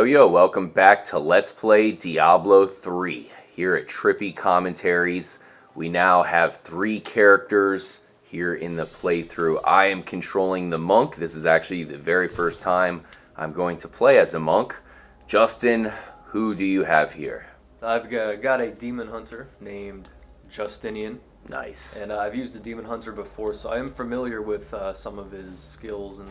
Yo, welcome back to Let's Play Diablo 3. Here at Trippy Commentaries, we now have 3 characters here in the playthrough. I am controlling the monk. This is actually the very first time I'm going to play as a monk. Justin, who do you have here? I've got a demon hunter named Justinian. Nice. And I've used a demon hunter before, so I am familiar with some of his skills and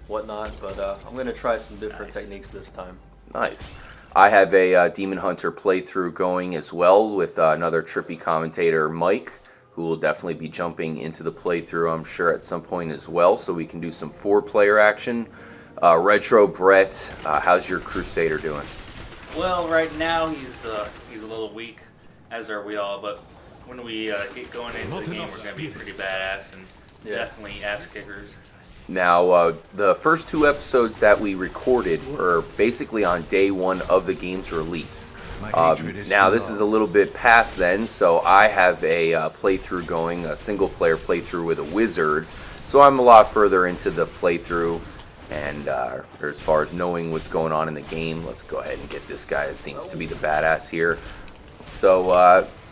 whatnot, but I'm going to try some different techniques this time. Nice. I have a Demon Hunter playthrough going as well with another Trippy commentator, Mike, who will definitely be jumping into the playthrough, I'm sure, at some point as well, so we can do some 4-player action. Retro Brett, how's your Crusader doing? Well, right now he's a little weak, as are we all, but when we get going into the game, we're going to be pretty badass and definitely ass kickers. Now, the first 2 episodes that we recorded were basically on day 1 of the game's release. Now, this is a little bit past then, so I have a playthrough going, a single-player playthrough with a wizard. So I'm a lot further into the playthrough, and as far as knowing what's going on in the game, let's go ahead and get this guy that seems to be the badass here. So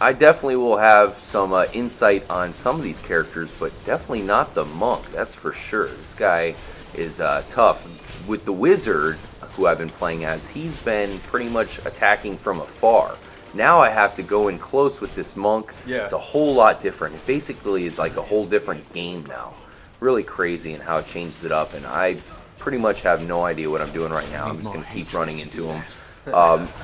I definitely will have some insight on some of these characters, but definitely not the monk, that's for sure. This guy is tough. With the wizard, who I've been playing as, he's been pretty much attacking from afar. Now I have to go in close with this monk. Yeah. It's a whole lot different. It basically is like a whole different game now. Really crazy in how it changes it up, and I pretty much have no idea what I'm doing right now. I'm just going to keep running into him.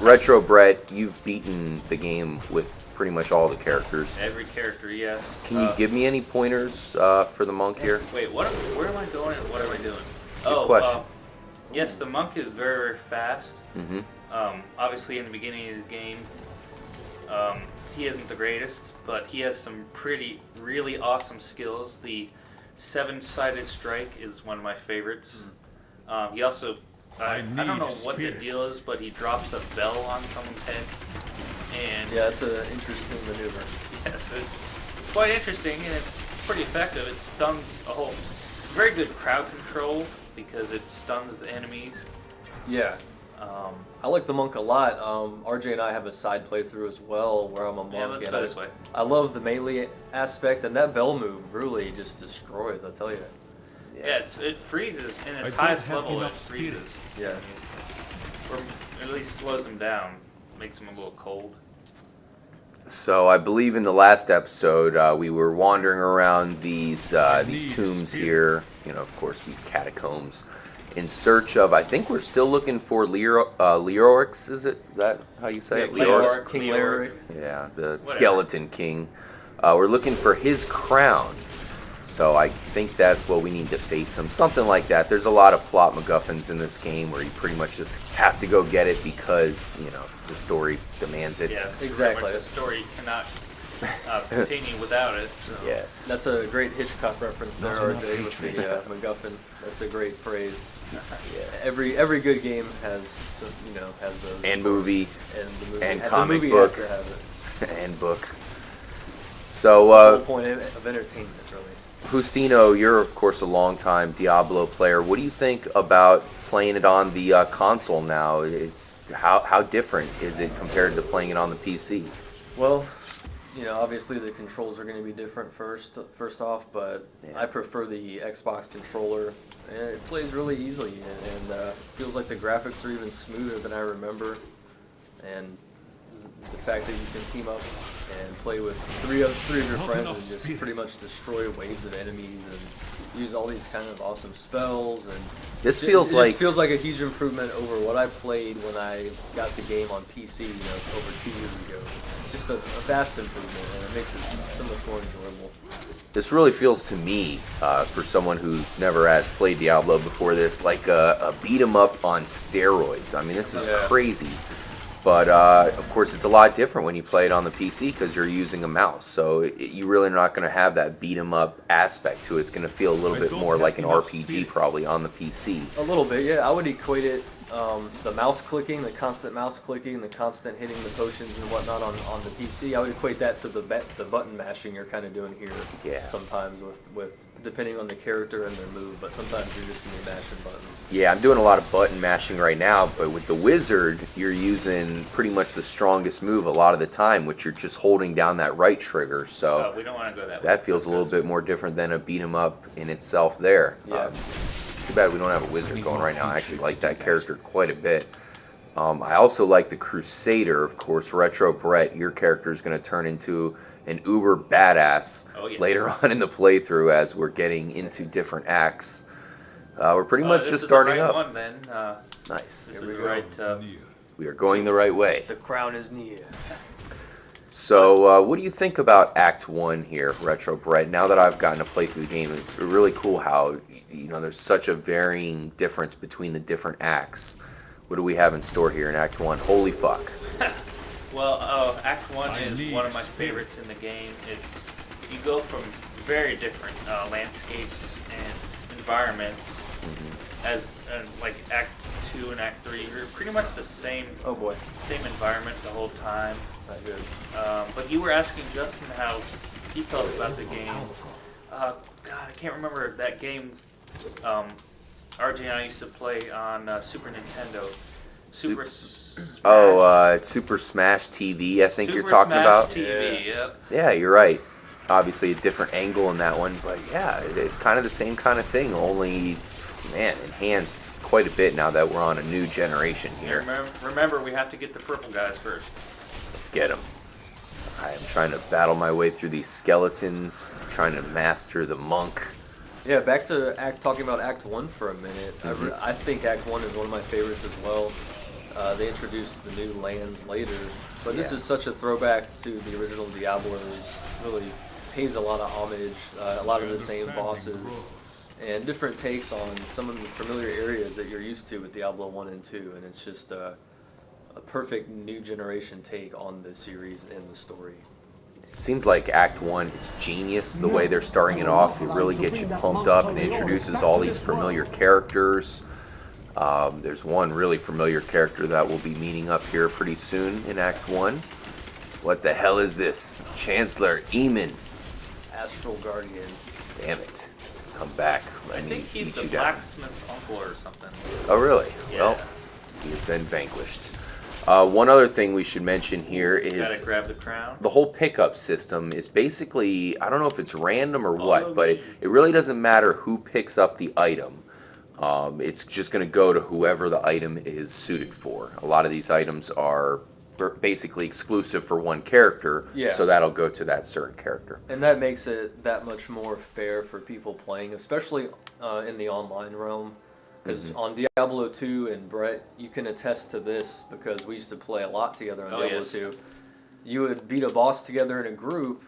Retro Brett, you've beaten the game with pretty much all the characters. Every character, yes. Can you give me any pointers for the monk here? Wait, where am I going and what am I doing? Good question. Yes, the monk is very, very fast. Mm-hmm. Obviously, in the beginning of the game, he isn't the greatest, but he has some really awesome skills. The 7-sided strike is one of my favorites. He also... I don't know what the deal is, but he drops a bell on someone's head. And yeah, it's an interesting maneuver. Yes, it's quite interesting and it's pretty effective. It stuns a whole... Very good crowd control because it stuns the enemies. Yeah. I like the monk a lot. RJ and I have a side playthrough as well where I'm a monk. Yeah, let's go this way. I love the melee aspect, and that bell move really just destroys, I tell you. Yes. Yeah, it freezes. In its highest level, it freezes. Yeah. Or at least slows them down. Makes them a little cold. So I believe in the last episode we were wandering around these tombs here, you know, of course these catacombs, in search of, I think we're still looking for Leoric, is that how you say it? Leoric, King Leoric. Yeah, the skeleton king. We're looking for his crown. So I think that's what we need to face him. Something like that. There's a lot of plot MacGuffins in this game where you pretty much just have to go get it because, you know, the story demands it. Yeah, exactly. The story cannot continue without it. So. Yes. That's a great Hitchcock reference there, RJ, with the MacGuffin. That's a great phrase. Yes. Every good game has, has those. And movie. And the movie. And the comic movie book. Has to have it. And book. It's So, the whole point of entertainment, really. Justino, you're of course a longtime Diablo player. What do you think about playing it on the console now? It's how different is it compared to playing it on the PC? Well, obviously the controls are going to be different first off, but I prefer the Xbox controller. And it plays really easily, and feels like the graphics are even smoother than I remember. And the fact that you can team up and play with three of your friends and just pretty much destroy waves of enemies and use all these kind of awesome spells, and This feels like a huge improvement over what I played when I got the game on PC, over 2 years ago. Just a vast improvement, and it makes it so much more enjoyable. This really feels to me, for someone who never has played Diablo before this, like a beat 'em up on steroids. I mean, this is crazy. But, of course, it's a lot different when you play it on the PC because you're using a mouse. So you really are not going to have that beat-em-up aspect to it. It's going to feel a little bit more like an RPG probably on the PC. A little bit, yeah. I would equate it, the mouse clicking, the constant mouse clicking, the constant hitting the potions and whatnot on the PC. I would equate that to the button mashing you're kind of doing here sometimes with depending on the character and their move, but sometimes you're just going to be mashing buttons. Yeah, I'm doing a lot of button mashing right now, but with the wizard, you're using pretty much the strongest move a lot of the time, which you're just holding down that right trigger. So we don't want to go that way. that feels a little bit more different than a beat 'em up in itself there. Yeah. Too bad we don't have a wizard going right now. I actually like that character quite a bit. I also like the Crusader, of course. Retro Brett, your character is going to turn into an uber badass later on in the playthrough as we're getting into different acts. We're pretty much just starting this is the right up. One, then. Nice. This is the right. We are going the right way. The crown is near. So, what do you think about Act 1 here, Retro Brett? Now that I've gotten to play through the game, it's really cool how, there's such a varying difference between the different acts. What do we have in store here in Act 1? Holy fuck. Well, Act 1 is one of my favorites in the game. You go from very different landscapes and environments as like Act 2 and Act 3. You're pretty much the same. Oh boy. Same environment the whole time. Not good. But you were asking Justin how he felt about the game. God, I can't remember that game. RJ and I used to play on Super Nintendo. Super Smash. Super Smash TV, I think Super you're talking Smash about. TV, yep. Yeah, you're right. Obviously a different angle in that one, but yeah, it's kind of the same kind of thing, only, man, enhanced quite a bit now that we're on a new generation here. Remember, we have to get the purple guys first. Let's get them. I am trying to battle my way through these skeletons, trying to master the monk. Yeah, back to talking about Act 1 for a minute. I think Act 1 is one of my favorites as well. They introduced the new lands later, but this is such a throwback to the original Diablos. Really pays a lot of homage, a lot of the same bosses, and different takes on some of the familiar areas that you're used to with Diablo 1 and 2, and it's just a perfect new generation take on the series and the story. It seems like Act 1 is genius, the way they're starting it off. It really gets you pumped up and introduces all these familiar characters. There's one really familiar character that will be meeting up here pretty soon in Act 1. What the hell is this? Chancellor Eamon. Astral Guardian. Damn it. Come back. I think he's the blacksmith's uncle or something. Oh, really? Yeah. Well, he has been vanquished. One other thing we should mention here is Gotta grab the crown. the whole pickup system is basically, I don't know if it's random or what, but it really doesn't matter who picks up the item. It's just going to go to whoever the item is suited for. A lot of these items are basically exclusive for one character, so that'll go to that certain character. And that makes it that much more fair for people playing, especially in the online realm. Because on Diablo 2, and Brett, you can attest to this because we used to play a lot together on Diablo 2. You would beat a boss together in a group,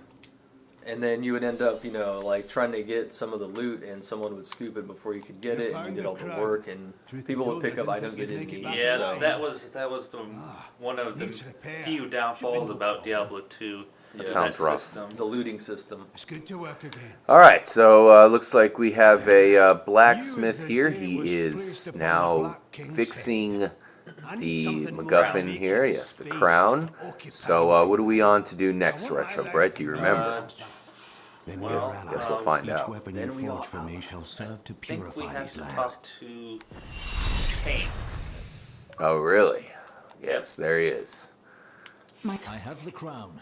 and then you would end up, like trying to get some of the loot, and someone would scoop it before you could get it, and you did all the work, and people would pick up items they didn't need. Yeah, so. that was one of the few downfalls about Diablo 2. That sounds rough. System. The looting system. It's good to work again. All right, so looks like we have a blacksmith here. He is now fixing the MacGuffin here. Yes, the crown. So what are we on to do next, Retro Brett? Do you remember? Well, guess we'll find out. Then we forge for me shall serve to I think we purify have these to lands. talk to Cain. Oh, really? Yes, there he is. I have the crown.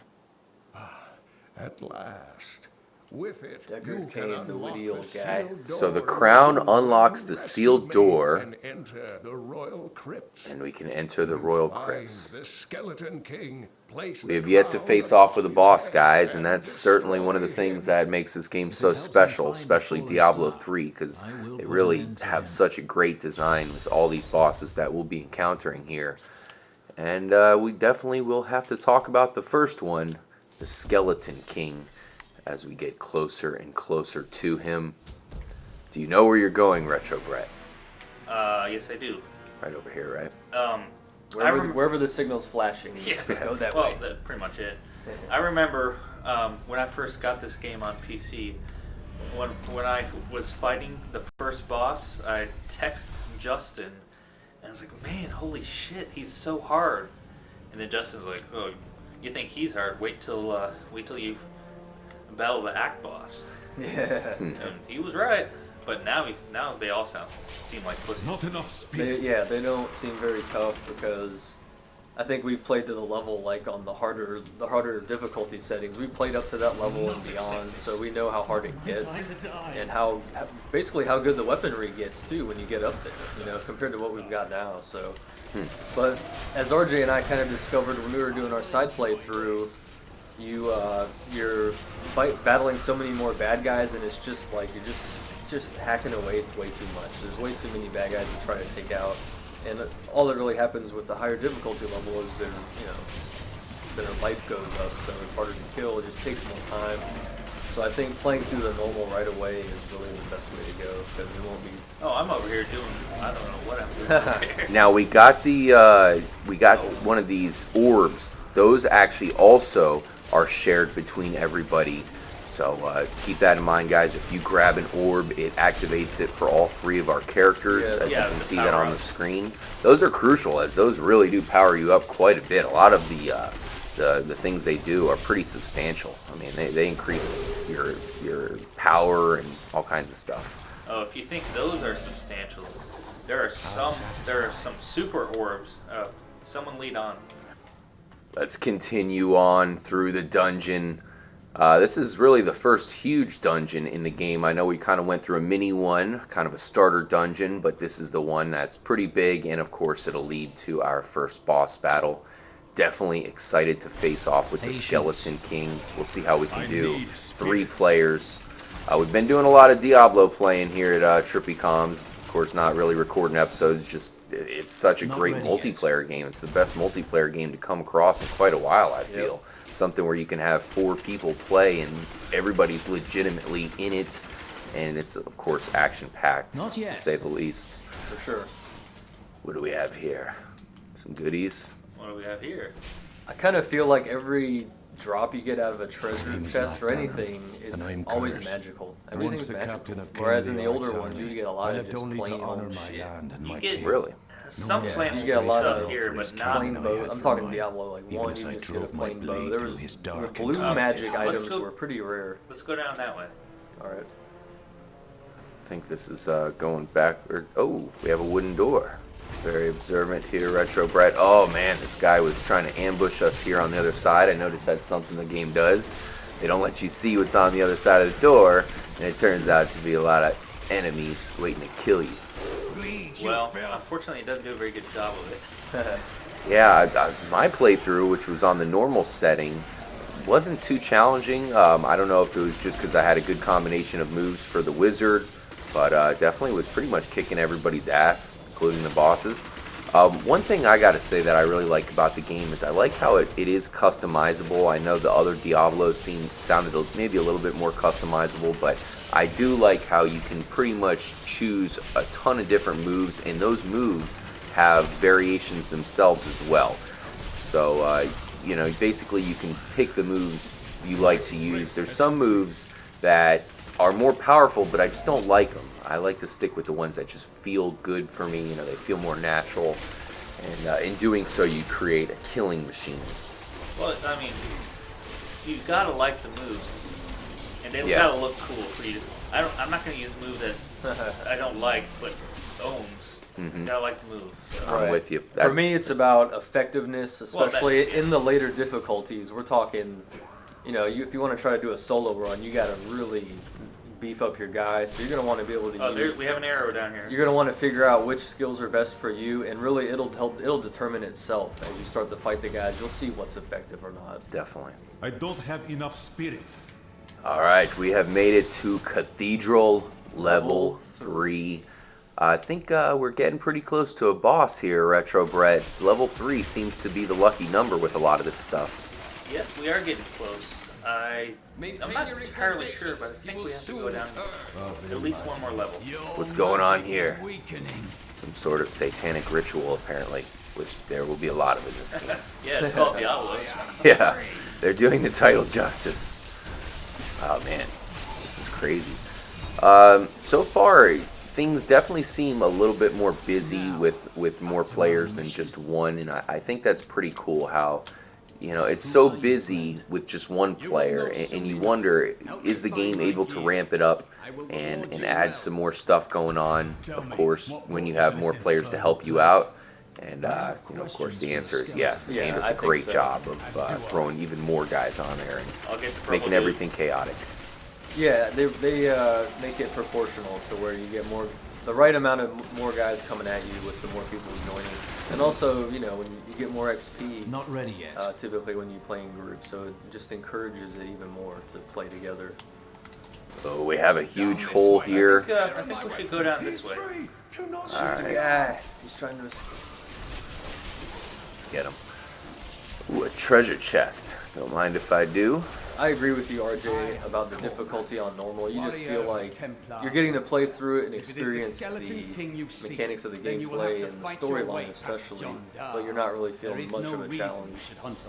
At last. With it, Deckard you Cain, can the unlock witty the old guy. sealed So the door crown of the unlocks the rescue sealed maid door. and enter the royal crypts. And we can enter the royal Find crypts. the skeleton king. Place We the have yet to crown face off with a upon boss, his guys, head and that's destroy certainly one of the things him. that makes this game so special, especially Diablo 3, because they really have such a great design with all these bosses that we'll be encountering here. And we definitely will have to talk about the first one, the Skeleton King, as we get closer and closer to him. Do you know where you're going, Retro Brett? Yes, I do. Right over here, right? Wherever the signal's flashing, you Yeah. just go that Well, way. that's pretty much it. I remember when I first got this game on PC, when I was fighting the first boss, I texted Justin, and I was like, "Man, holy shit, he's so hard." And then Justin's like, "Oh, you think he's hard? Wait till you battle the Act boss." Yeah. And he was right, but now they all seem like pussies. Not enough spirit. They don't seem very tough because I think we played to the level like on the harder difficulty settings. We played up to that level and beyond, so we know how hard it gets and how basically how good the weaponry gets too when you get up there. You know, compared to what we've got now. So, but as RJ and I kind of discovered when we were doing our side playthrough, you're battling so many more bad guys, and it's just like you're just hacking away way too much. There's way too many bad guys to try to take out. And all that really happens with the higher difficulty level is their life goes up, so it's harder to kill. It just takes more time. So I think playing through the normal right away is really the best way to go because it won't be. Oh, I'm over here doing. I don't know what I'm doing over here. Now we got one of these orbs. Those actually also are shared between everybody. So keep that in mind, guys. If you grab an orb, it activates it for all 3 of our characters. As you can see that on the screen. Those are crucial, as those really do power you up quite a bit. A lot of the things they do are pretty substantial. I mean, they increase your power and all kinds of stuff. Oh, if you think those are substantial, there are some super orbs. Someone lead on. Let's continue on through the dungeon. This is really the first huge dungeon in the game. I know we kind of went through a mini one, kind of a starter dungeon, but this is the one that's pretty big, and of course it'll lead to our first boss battle. Definitely excited to face off with the Skeleton King. We'll see how we can do. 3 players. We've been doing a lot of Diablo playing here at Trippy Comms. Of course, not really recording episodes, just it's such a great multiplayer game. It's the best multiplayer game to come across in quite a while, I feel. Something where you can have 4 people play and everybody's legitimately in it, and it's of course action-packed, to say the least. For sure. What do we have here? Some goodies. What do we have here? I kind of feel like every drop you get out of a treasure chest or anything, it's always magical. Everything's magical. Whereas in the older ones, you get a lot of just plain old shit. You get Really? some plain you get a lot stuff of here, but not. plain bow. I'm talking Diablo like 1, you just get a plain bow. There was blue magic items were pretty rare. Let's go down that way. All right. I think this is going back. Oh, we have a wooden door. Very observant here, Retro Brett. Oh man, this guy was trying to ambush us here on the other side. I noticed that's something the game does. They don't let you see what's on the other side of the door, and it turns out to be a lot of enemies waiting to kill you. Well, unfortunately, it doesn't do a very good job of it. Yeah, my playthrough, which was on the normal setting, wasn't too challenging. I don't know if it was just because I had a good combination of moves for the wizard, but definitely was pretty much kicking everybody's ass, including the bosses. One thing I gotta say that I really like about the game is I like how it is customizable. I know the other Diablos sounded maybe a little bit more customizable, but I do like how you can pretty much choose a ton of different moves, and those moves have variations themselves as well. So, you know, basically you can pick the moves you like to use. There's some moves that are more powerful, but I just don't like them. I like to stick with the ones that just feel good for me. You know, they feel more natural, and in doing so, you create a killing machine. Well, I mean, you gotta like the moves, and they gotta look cool for you. I'm not gonna use moves that I don't like, but owns. You gotta like the move. So. I'm with you. For me, it's about effectiveness, especially in the later difficulties. We're talking, you know, if you want to try to do a solo run, you got to really beef up your guys. So you're going to want to be able to use... we have an arrow down here. You're going to want to figure out which skills are best for you, and really it'll determine itself as you start to fight the guys. You'll see what's effective or not. Definitely. I don't have enough spirit. All right, we have made it to Cathedral level 3. I think we're getting pretty close to a boss here, Retro Brett. Level 3 seems to be the lucky number with a lot of this stuff. Yes, we are getting close. I'm not entirely sure, but I think we have to go down at least one more level. What's going on here? Some sort of satanic ritual, apparently, which there will be a lot of in this game. Yeah, it's called Diablo. Yeah, they're doing the title justice. Oh man, this is crazy. So far, things definitely seem a little bit more busy with more players than just one, and I think that's pretty cool how, you know, it's so busy with just one player, and you wonder, is the game able to ramp it up and add some more stuff going on, of course, when you have more players to help you out? And, you know, of course, the answer is yes. The game does a great job of throwing even more guys on there and making everything chaotic. Yeah, they make it proportional to where you get the right amount of more guys coming at you with the more people joining. And also, you know, when you get more XP, Not ready yet. typically when you play in groups, so it just encourages it even more to play together. So we have a huge hole here. I think we should go down this way. Alright, Yeah, he's trying to escape. let's get him. Ooh, a treasure chest. Don't mind if I do. I agree with you, RJ, about the difficulty on normal. You just feel like you're getting to play through it and experience the mechanics of the gameplay and the storyline especially, but you're not really feeling much of a challenge.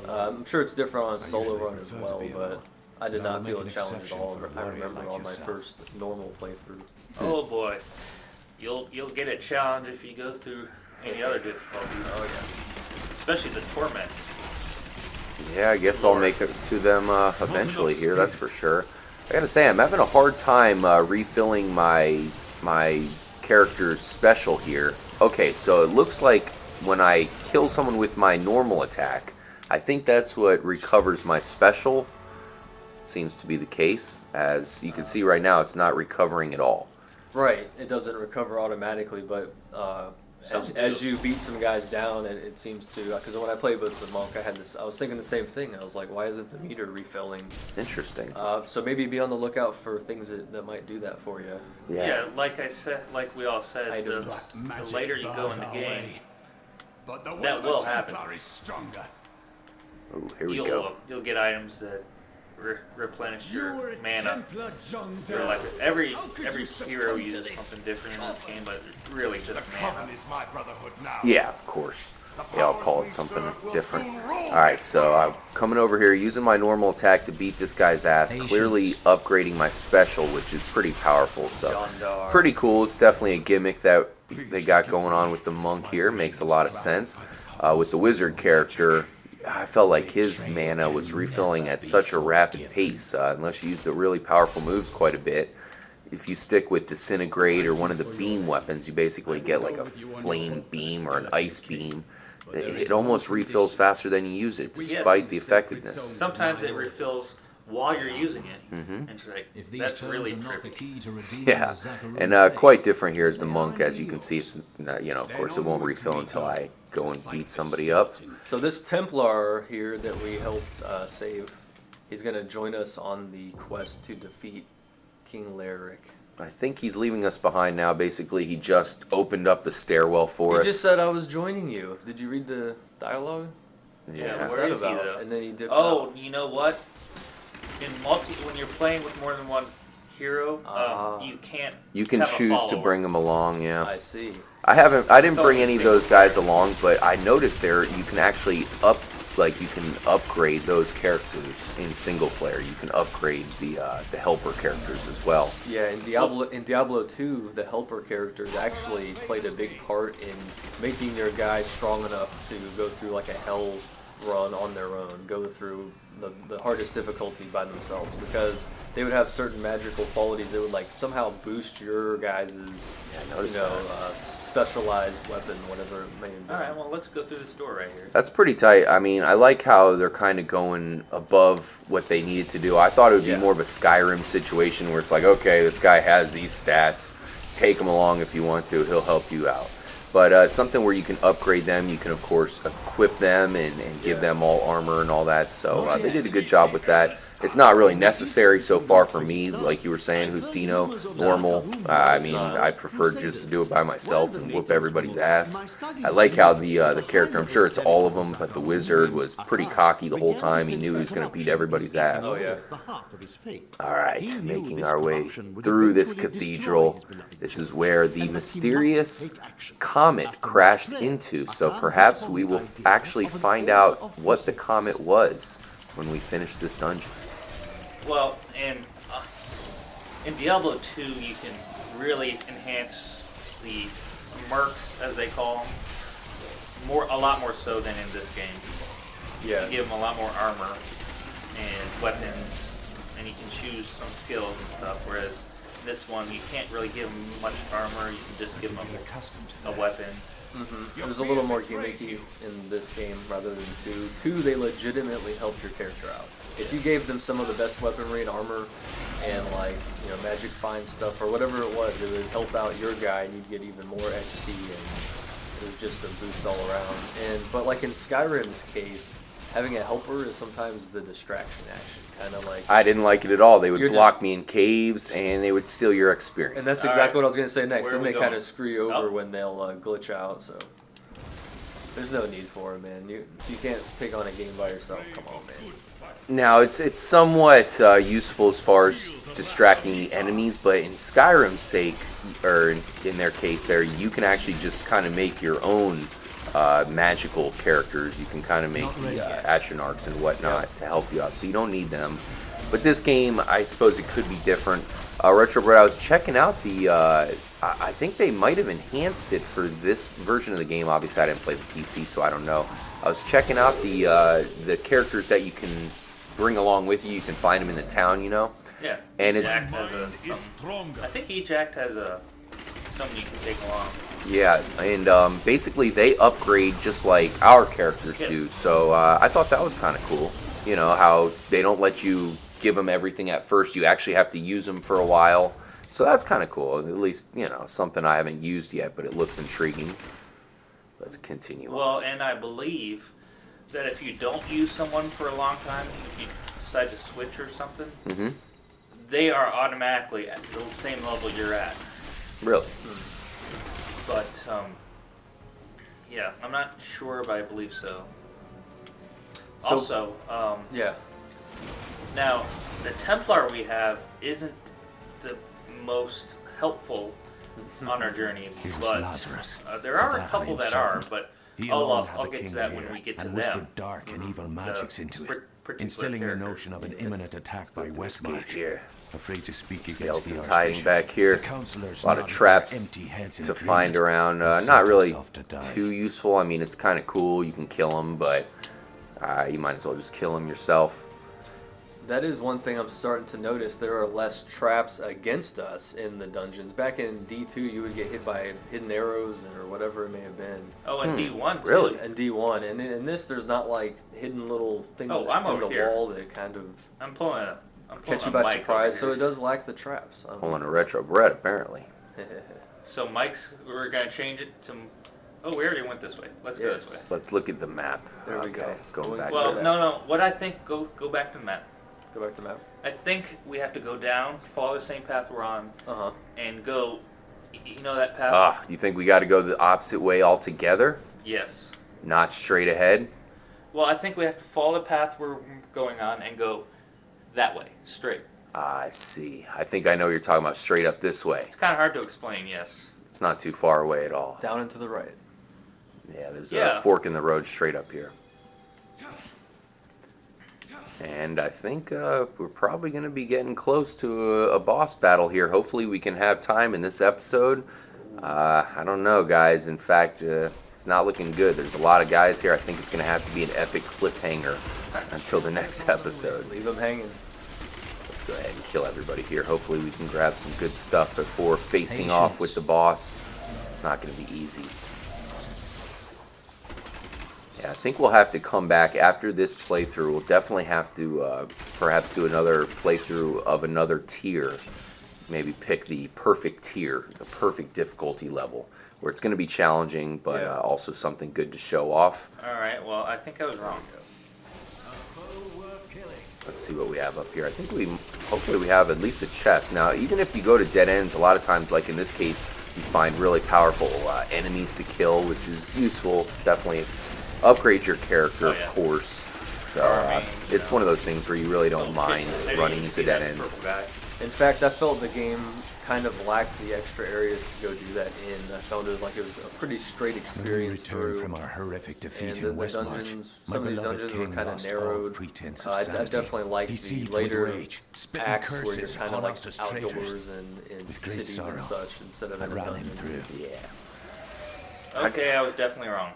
I'm sure it's different on a solo run as well, but I did not feel a challenge at all. I remember on my first normal playthrough. Oh boy, you'll get a challenge if you go through any other difficulties. Oh yeah. Especially the torments. Yeah, I guess I'll make it to them eventually here, that's for sure. I gotta say, I'm having a hard time refilling my character's special here. Okay, so it looks like when I kill someone with my normal attack, I think that's what recovers my special. Seems to be the case. As you can see right now, it's not recovering at all. Right, it doesn't recover automatically, but as you beat some guys down, it seems to. Because when I played with the monk, I was thinking the same thing. I was like, why isn't the meter refilling? Interesting. So maybe be on the lookout for things that might do that for you. Yeah, like I said, like we all said, the later you go in the game, that will happen. Ooh, here we go. You'll get items that replenish your mana. Like every hero uses something different in this game, but really just mana. Yeah, of course. Yeah, I'll call it something different. Alright, so I'm coming over here using my normal attack to beat this guy's ass, clearly upgrading my special, which is pretty powerful. So pretty cool. It's definitely a gimmick that they got going on with the monk here. Makes a lot of sense. With the wizard character, I felt like his mana was refilling at such a rapid pace, unless you use the really powerful moves quite a bit. If you stick with Disintegrate or one of the beam weapons, you basically get like a flame beam or an ice beam. It almost refills faster than you use it, despite the effectiveness. Sometimes it refills while you're using it. And it's like, that's really trippy. Yeah, and quite different here is the monk. As you can see, it's not, you know, of course it won't refill until I go and beat somebody up. So this Templar here that we helped save, he's going to join us on the quest to defeat King Leoric. I think he's leaving us behind now. Basically, he just opened up the stairwell for us. He just said I was joining you. Did you read the dialogue? Yeah. Where is he about? though? And then he dipped Oh, out. you know what? In when you're playing with more than one hero, you can't. You can have a choose to follower. bring him along. Yeah. I see. I didn't bring any of those guys along, but I noticed there you can actually upgrade those characters in single player. You can upgrade the helper characters as well. Yeah, in Diablo 2, the helper characters actually played a big part in making your guys strong enough to go through like a hell run on their own, go through the hardest difficulty by themselves, because they would have certain magical qualities that would like somehow boost your guys' specialized weapon, whatever it may be. All right, well, let's go through this door right here. That's pretty tight. I mean, I like how they're kind of going above what they needed to do. I thought it would be more of a Skyrim situation where it's like, okay, this guy has these stats, take him along if you want to, he'll help you out. But it's something where you can upgrade them. You can, of course, equip them and give them all armor and all that. So they did a good job with that. It's not really necessary so far for me, like you were saying, Justino, normal. I mean, I prefer just to do it by myself and whoop everybody's ass. I like how the character, I'm sure it's all of them, but the wizard was pretty cocky the whole time. He knew he was going to beat everybody's ass. Oh, yeah. All right, making our way through this cathedral. This is where the mysterious comet crashed into, so perhaps we will actually find out what the comet was when we finish this dungeon. Well, in Diablo 2, you can really enhance the mercs, as they call them, a lot more so than in this game. Yeah. You give him a lot more armor and weapons, and he can choose some skills and stuff. Whereas this one, you can't really give him much armor. You can just give him a weapon. It was a little more gimmicky in this game rather than 2. 2, they legitimately helped your character out. If you gave them some of the best weaponry and armor and like, you know, magic find stuff or whatever it was, it would help out your guy and you'd get even more XP, and it was just a boost all around. But like in Skyrim's case, having a helper is sometimes the distraction action, kind of like. I didn't like it at all. They would You're block just- me in caves, and they would steal your experience. And that's All exactly right. what I was going to say next. Where Then are we they kind going? of screw you over Oh. when they'll glitch out. So there's no need for it, man. You can't take on a game by yourself. Come on, man. Now, it's somewhat useful as far as distracting the enemies, but in Skyrim's sake, or in their case there, you can actually just kind of make your own magical characters. You can kind of make the Ashenarchs and whatnot to help you out, so you don't need them. But this game, I suppose it could be different. Retrobred, I was checking out the, I think they might have enhanced it for this version of the game. Obviously, I didn't play the PC, so I don't know. I was checking out the characters that you can bring along with you. You can find them in the town, you know. Yeah. And each it's- act has I think each act has something you can take along. Yeah, and basically they upgrade just like our characters Yeah. do. So I thought that was kind of cool. You know, how they don't let you give them everything at first. You actually have to use them for a while. So that's kind of cool. At least, you know, something I haven't used yet, but it looks intriguing. Let's continue on. Well, and I believe that if you don't use someone for a long time, if you decide to switch or something, Mm-hmm. they are automatically at the same level you're at. Really? But, yeah, I'm not sure, but I believe so. So- Also, Yeah. now, the Templar we have isn't the most helpful on our journey, Here's but Lazarus. there are Of a that couple I am that are, certain. but He I'll alone had the get to king's that ear when we get to and them. whispered dark and evil magics into it, particular instilling the character. notion of an imminent attack by Westgate. Here. Afraid to speak against the Skeletons hiding Archbishop. back here. The councillors A lot of nodded their traps empty heads in to agreement find around. and Not set really himself to die. too useful. I mean, it's kind of cool. You can kill them, but you might as well just kill them yourself. That is one thing I'm starting to notice. There are less traps against us in the dungeons. Back in D2, you would get hit by hidden arrows or whatever it may have been. Oh, and D1 too. Really? And D1, and in this, there's not like hidden little things Oh, I'm in over the here. wall that kind of I'm pulling catch you a by mic surprise. over So here. it does lack the traps. Pulling a retro bread, apparently. So Mike's, we're gonna change it to. Oh, we already went this way. Let's go Yes. this way. Let's look at the map. There we go. Going back. Well, that. no. What I think, go back to the map. Go back to the map. I think we have to go down, follow the same path we're on, Uh-huh. and go. You know that path? You think we got to go the opposite way altogether? Yes. Not straight ahead? Well, I think we have to follow the path we're going on and go that way, straight. I see. I think I know what you're talking about. Straight up this way. It's kind of hard to explain, yes. It's not too far away at all. Down and to the right. Yeah, there's Yeah. a fork in the road straight up here. And I think we're probably going to be getting close to a boss battle here. Hopefully we can have time in this episode. I don't know, guys. In fact, it's not looking good. There's a lot of guys here. I think it's going to have to be an epic cliffhanger until the next episode. Leave them hanging. Let's go ahead and kill everybody here. Hopefully we can grab some good stuff before facing off with the boss. It's not going to be easy. Yeah, I think we'll have to come back after this playthrough. We'll definitely have to perhaps do another playthrough of another tier. Maybe pick the perfect tier, the perfect difficulty level, where it's going to be challenging, but Yeah. also something good to show off. All right. Well, I think I was wrong. Let's see what we have up here. I think hopefully we have at least a chest. Now, even if you go to dead ends, a lot of times, like in this case, you find really powerful enemies to kill, which is useful. Definitely upgrade your character, Oh, yeah. of course. So I mean, it's you one know, of those things where you really don't mind I didn't running even into see dead that ends. purple guy. In fact, I felt the game kind of lacked the extra areas to go do that in. I felt it like it was a pretty straight When we experience returned through. from our horrific defeat And in the Westmarch, dungeons, my some of these beloved dungeons were king kind of lost all narrowed. pretense of I sanity. definitely liked He the seethed later with rage, spitting acts where you're curses kind of upon like us as traitors. outdoors and in With great cities sorrow, and such instead of I in a ran him dungeon. through. Yeah. Okay, I was definitely wrong.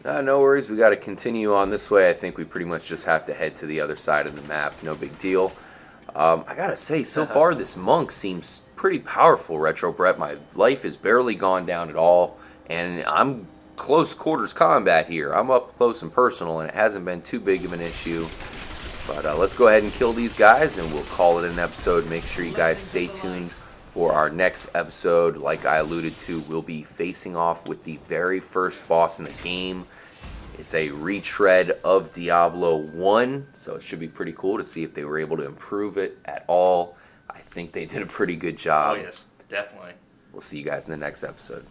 No worries. We got to continue on this way. I think we pretty much just have to head to the other side of the map. No big deal. I gotta say, so far this monk seems pretty powerful, Retro Brett. My life has barely gone down at all, and I'm close quarters combat here. I'm up close and personal, and it hasn't been too big of an issue. But let's go ahead and kill these guys, and we'll call it an episode. Make sure you guys stay tuned for our next episode. Like I alluded to, we'll be facing off with the very first boss in the game. It's a retread of Diablo 1, so it should be pretty cool to see if they were able to improve it at all. I think they did a pretty good job. Oh, yes, definitely. We'll see you guys in the next episode.